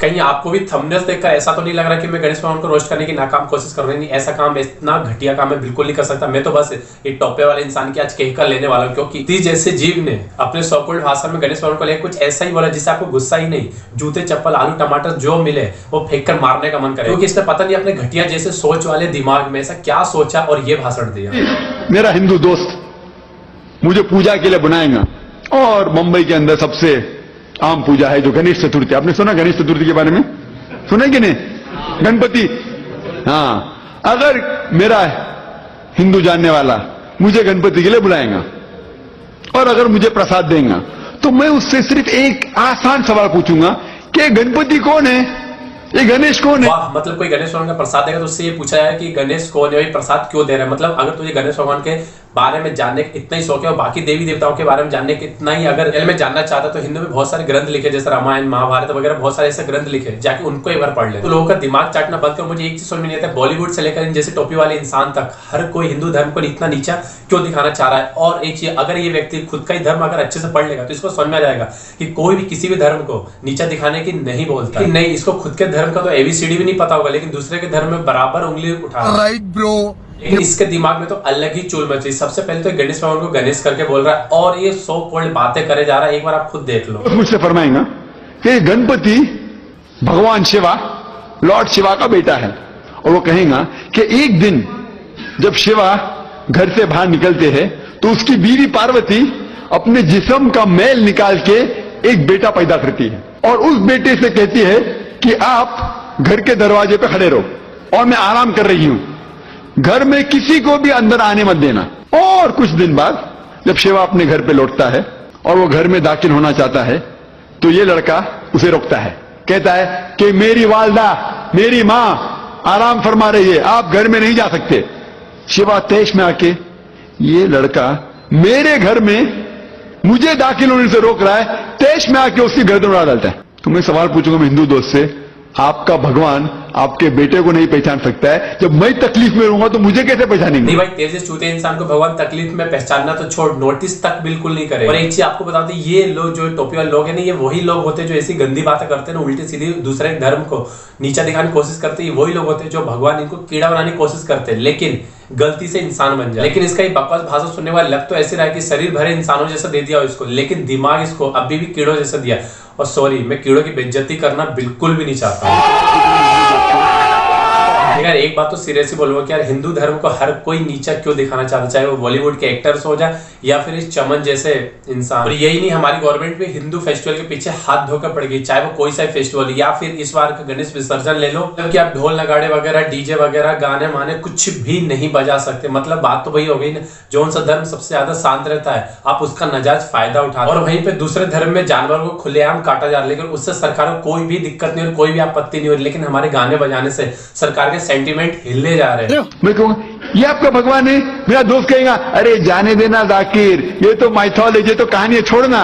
कहीं आपको भी थंबनेल्स देखकर ऐसा तो नहीं लग रहा कि मैं गणेश भगवान को रोस्ट करने की नाकाम कोशिश कर रही हूँ? ऐसा काम, इतना घटिया काम मैं बिल्कुल नहीं कर सकता। मैं तो बस एक टोपे वाले इंसान की आज कहकर लेने वाला हूँ, क्योंकि इस जैसे जीव ने अपने सॉकोल्ड भाषा में गणेश भगवान को लेकर कुछ ऐसा ही बोला जिससे आपको गुस्सा ही नहीं, जूते चप्पल आलू टमाटर जो मिले वो फेंक कर मारने का मन करे, क्योंकि इसने पता नहीं अपने घटिया जैसे सोच वाले दिमाग में ऐसा क्या सोचा और ये भाषण दिया। मेरा हिंदू दोस्त मुझे पूजा के लिए बुलाएगा और मुंबई के अंदर सबसे आम पूजा है जो गणेश चतुर्थी। आपने सुना गणेश चतुर्थी के बारे में? सुना कि नहीं? गणपति। हाँ, अगर मेरा हिंदू जानने वाला मुझे गणपति के लिए बुलाएगा और अगर मुझे प्रसाद देगा तो मैं उससे सिर्फ एक आसान सवाल पूछूंगा कि गणपति कौन है, ये गणेश कौन है? वाह, मतलब कोई गणेश भगवान का प्रसाद देगा तो उससे ये पूछा जाए कि गणेश कौन है, प्रसाद क्यों दे रहा है। मतलब अगर तुझे गणेश भगवान के बारे में जानने का इतना ही शौक है और बाकी देवी देवताओं के बारे में जानने का इतना ही अगर में जानना चाहता तो हिंदू में बहुत सारे ग्रंथ लिखे, जैसे रामायण महाभारत वगैरह बहुत सारे ऐसे ग्रंथ लिखे, जाके उनको एक बार पढ़ ले। तो लोगों का दिमाग चाटना बंद कर। मुझे एक चीज समझ में नहीं आता, बॉलीवुड से लेकर इन जैसे टोपी वाले इंसान तक हर कोई हिंदू धर्म को इतना नीचा क्यों दिखाना चाह रहा है। और एक चीज, अगर ये व्यक्ति खुद का ही धर्म अगर अच्छे से पढ़ लेगा तो इसको समझ में आ जाएगा कि कोई भी किसी भी धर्म को नीचा दिखाने की नहीं बोलता। नहीं, इसको खुद के धर्म का तो एबीसीडी भी नहीं पता होगा, लेकिन दूसरे के धर्म में बराबर उंगली उठा। Right bro. लेकिन इसके दिमाग में तो अलग ही चूल मची। सबसे पहले तो गणेश भगवान को गणेश करके बोल रहा है और ये सो कोल्ड बातें करे जा रहा है। एक बार आप खुद देख लो। मुझसे फरमाएगा कि गणपति भगवान शिवा, लॉर्ड शिवा का बेटा है, और वो कहेगा कि एक दिन जब शिवा घर से बाहर निकलते हैं तो उसकी बीवी पार्वती अपने जिस्म का मैल निकाल के एक बेटा पैदा करती है और उस बेटे से कहती है कि आप घर के दरवाजे पे खड़े रहो और मैं आराम कर रही हूं, घर में किसी को भी अंदर आने मत देना। और कुछ दिन बाद जब शिवा अपने घर पे लौटता है और वो घर में दाखिल होना चाहता है तो ये लड़का उसे रोकता है, कहता है कि मेरी वालदा, मेरी मां आराम फरमा रही है, आप घर में नहीं जा सकते। शिवा तेज में आके, ये लड़का मेरे घर में मुझे दाखिल होने से रोक रहा है, तेज में आके उसकी गर्दन उड़ा डालता है। तो मैं सवाल पूछूंगा मैं हिंदू दोस्त से, आपका भगवान आपके बेटे को नहीं पहचान सकता है, जब मैं तकलीफ में रहूंगा तो मुझे कैसे पहचानेंगे? नहीं भाई, तेज चूते इंसान को भगवान तकलीफ में पहचानना तो छोड़, नोटिस तक बिल्कुल नहीं करे। और एक चीज आपको बता दें, ये लोग जो टोपी वाले लोग हैं ना, ये वही लोग होते हैं जो ऐसी गंदी बातें करते हैं ना, उल्टी सीधी दूसरे धर्म को नीचा दिखाने की कोशिश करते हैं। वही लोग होते हैं जो भगवान इनको कीड़ा बनाने की कोशिश करते हैं, लेकिन गलती से इंसान बन जाए। लेकिन इसका बकवास भाषा सुनने वाले लग तो ऐसे रहा है कि शरीर भरे इंसानों जैसा दे दिया इसको, लेकिन दिमाग इसको अभी भी कीड़ों जैसा दिया। और सॉरी, मैं कीड़ों की बेइज्जती करना बिल्कुल भी नहीं चाहता। यार एक बात तो सीरियसली बोलूंगा कि यार हिंदू धर्म को हर कोई नीचा क्यों दिखाना चाहता, चाहे वो बॉलीवुड के एक्टर्स हो जाए या फिर इस चमन जैसे इंसान। और यही नहीं, हमारी गवर्नमेंट भी हिंदू फेस्टिवल के पीछे हाथ धोकर पड़ गई, चाहे वो कोई सा फेस्टिवल या फिर इस बार का गणेश विसर्जन ले लो, कि आप ढोल नगाड़े वगैरह डीजे वगैरह गाने माने कुछ भी नहीं बजा सकते। मतलब बात तो वही हो गई ना, जो सा धर्म सबसे ज्यादा शांत रहता है आप उसका नाजायज फायदा उठा, और वहीं पे दूसरे धर्म में जानवर को खुलेआम काटा जा रहा है, लेकिन उससे सरकार को कोई भी दिक्कत नहीं हो, कोई भी आपत्ति नहीं हो रही। लेकिन हमारे गाने बजाने से सरकार के सेंटीमेंट हिलने जा रहे हैं। मैं कहूंगा ये आपका भगवान है? मेरा दोस्त कहेगा अरे जाने देना जाकिर, ये तो माइथोलॉजी, ये तो कहानी है, छोड़ना।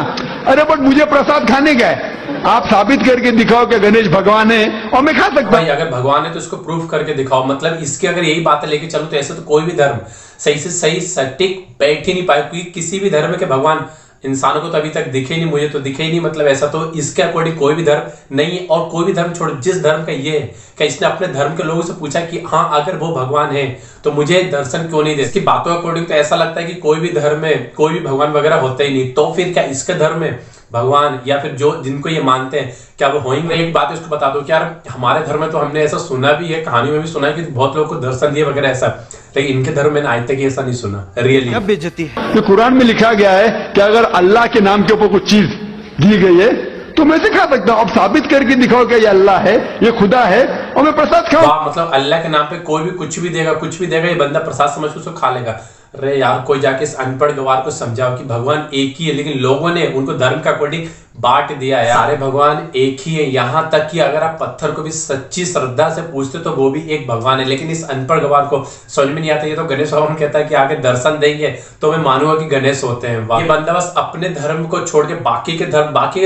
अरे बट मुझे प्रसाद खाने का है, आप साबित करके दिखाओ कि गणेश भगवान है और मैं खा सकता हूं। अगर भगवान है तो इसको प्रूफ करके दिखाओ। मतलब इसके अगर यही बातें लेके चलो तो ऐसे तो कोई भी धर्म सही से सही सटीक बैठ ही नहीं पाए, क्योंकि किसी भी धर्म के भगवान इंसानों को तो अभी तक दिखे ही नहीं, मुझे तो दिखे ही नहीं। मतलब ऐसा तो इसके अकॉर्डिंग कोई भी धर्म नहीं है। और कोई भी धर्म छोड़ो, जिस धर्म का ये है कि इसने अपने धर्म के लोगों से पूछा कि हाँ अगर वो भगवान है तो मुझे दर्शन क्यों नहीं दे। इसकी बातों अकॉर्डिंग तो ऐसा लगता है कि कोई भी धर्म में कोई भी भगवान वगैरह होता ही नहीं। तो फिर क्या इसके धर्म में भगवान या फिर जो जिनको ये मानते हैं क्या वो होंगे? एक बात इसको बता दो कि यार हमारे धर्म में तो हमने ऐसा सुना भी है, कहानी में भी सुना है कि बहुत लोगों को दर्शन दिए वगैरह ऐसा, लेकिन इनके धर्म में आज तक ऐसा नहीं सुना। रियली बेइज्जती है। तो कुरान में लिखा गया है कि अगर अल्लाह के नाम के ऊपर कुछ चीज दी गई है तो मैं से खा सकता हूं। अब साबित करके दिखाओ कि ये अल्लाह है, ये खुदा है और मैं प्रसाद खाऊं। मतलब अल्लाह के नाम पे कोई भी कुछ भी देगा, कुछ भी देगा, ये बंदा प्रसाद समझ के उसको खा लेगा। अरे यार कोई जाके इस अनपढ़ गवार को समझाओ कि भगवान एक ही है, लेकिन लोगों ने उनको धर्म का अकॉर्डिंग बांट दिया है। सारे भगवान एक ही है, यहाँ तक कि अगर आप पत्थर को भी सच्ची श्रद्धा से पूछते तो वो भी एक भगवान है। लेकिन इस अनपढ़ गवार को समझ में नहीं आता। ये तो गणेश भगवान कहता है कि आगे दर्शन देंगे तो मैं मानूंगा कि गणेश होते हैं। ये बंदा बस अपने धर्म को छोड़ के बाकी के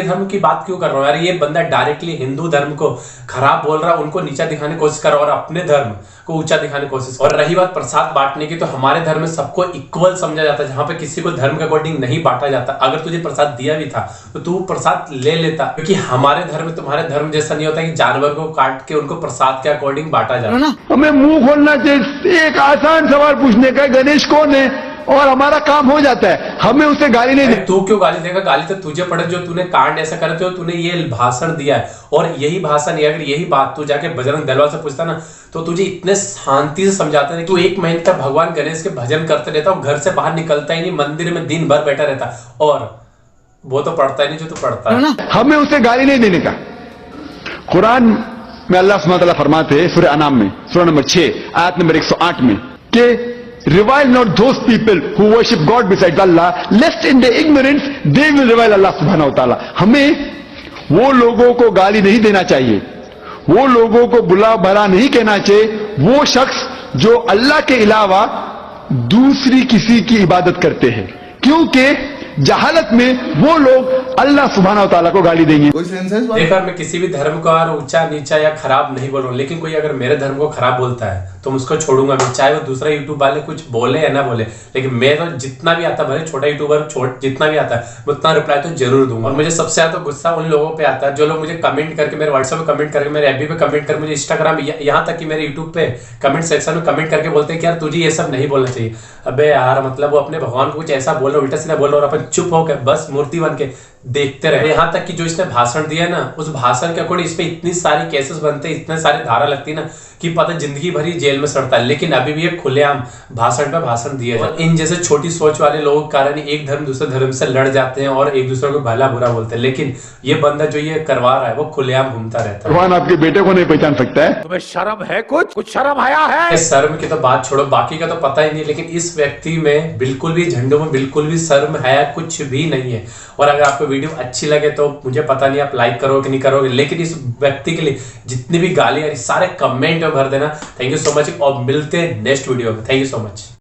धर्म की बात क्यों कर रहा है यार? ये बंदा डायरेक्टली हिंदू धर्म को खराब बोल रहा है, उनको नीचा दिखाने की कोशिश कर रहा है और अपने धर्म को ऊंचा दिखाने की कोशिश। और रही बात प्रसाद बांटने की, तो हमारे धर्म में सबको इक्वल समझा जाता है, जहां पे किसी को धर्म के अकॉर्डिंग नहीं बांटा जाता। अगर तुझे प्रसाद दिया भी था तो तू प्रसाद ले लेता, क्योंकि हमारे धर्म तुम्हारे धर्म जैसा नहीं होता कि जानवर को काट के उनको प्रसाद के अकॉर्डिंग बांटा जाए। हमें मुंह खोलना चाहिए, एक आसान सवाल पूछने का, गणेश कौन है, और हमारा काम हो जाता है। हमें उसे गाली नहीं अरे तू क्यों गाली देगा? गाली तो तुझे पड़े जो तूने कांड ऐसा करे, तो तूने ये भाषण दिया है। और यही भाषण, अगर यही बात तू जाके बजरंग दलवाल से पूछता ना, तो तुझे इतने शांति से समझाते हैं। तू 1 महीने तक भगवान गणेश के भजन करते रहता और घर से बाहर निकलता ही नहीं, मंदिर में दिन भर बैठा रहता, और वो तो पढ़ता ही नहीं जो तू पढ़ता है। हमें उसे गाली नहीं देने का। कुरान में अल्लाह सुब्हानहू व तआला फरमाते हैं सूरह अनाम में, सूरह नंबर 6 आयत नंबर 108 में, कि revile not those people who worship God besides Allah, lest in their ignorance they will revile Allah subhanahu wa ta'ala। हमें वो लोगों को गाली नहीं देना चाहिए, वो लोगों को बुला भला नहीं कहना चाहिए, वो शख्स जो अल्लाह के अलावा दूसरी किसी की इबादत करते हैं, क्योंकि जहालत में वो लोग अल्लाह सुब्हानहू व तआला को गाली देंगे। देखकर मैं किसी भी धर्म को और ऊंचा नीचा या खराब नहीं बोल रहा हूँ, लेकिन कोई अगर मेरे धर्म को खराब बोलता है तो उसको छोड़ूंगा नहीं, चाहे वो दूसरा यूट्यूब वाले कुछ बोले या ना बोले। लेकिन मैं तो जितना भी आता, भले छोटा यूट्यूबर जितना भी आता है, मैं उतना रिप्लाई तो जरूर दूंगा। और मुझे सबसे ज्यादा गुस्सा उन लोगों पे आता है जो लोग मुझे कमेंट करके, मेरे व्हाट्सएप पे कमेंट करके, मेरे एफबी पे कमेंट करके, मुझे इंस्टाग्राम, यहाँ तक कि मेरे यूट्यूब पे कमेंट सेक्शन में कमेंट करके बोलते हैं कि यार तुझे ये सब नहीं बोलना चाहिए। अबे यार, मतलब वो अपने भगवान को कुछ ऐसा बोल रहा, उल्टा सीधा बोल रहा, और अपन चुप होकर बस मूर्ति बन के देखते रहे। यहाँ तक कि जो इसने भाषण दिया ना, उस भाषण के अकॉर्डिंग इस पे इतनी सारी केसेस बनते, इतने सारे धारा लगती ना, कि पता जिंदगी भर ही जेल में सड़ता है। लेकिन अभी भी ये खुलेआम भाषण पे भाषण दिए जाते। इन जैसे छोटी सोच वाले लोगों के कारण एक धर्म दूसरे धर्म से लड़ जाते हैं और एक दूसरे को भला बुरा बोलते हैं। लेकिन ये बंदा जो ये करवा रहा है वो खुलेआम घूमता रहता है। भगवान आपके बेटे को नहीं पहचान सकता है? तुम्हें शर्म है? कुछ शर्म आया है? शर्म की तो बात छोड़ो, बाकी का तो पता ही नहीं, लेकिन इस व्यक्ति में बिल्कुल भी, झंडों में बिल्कुल भी शर्म है कुछ भी नहीं है। और अगर आपको वीडियो अच्छी लगे तो मुझे पता नहीं आप लाइक करोगे कि नहीं करोगे, लेकिन इस व्यक्ति के लिए जितनी भी गाली आ रही सारे कमेंट में भर देना। थैंक यू सो मच, और मिलते हैं नेक्स्ट वीडियो में। Thank you so much.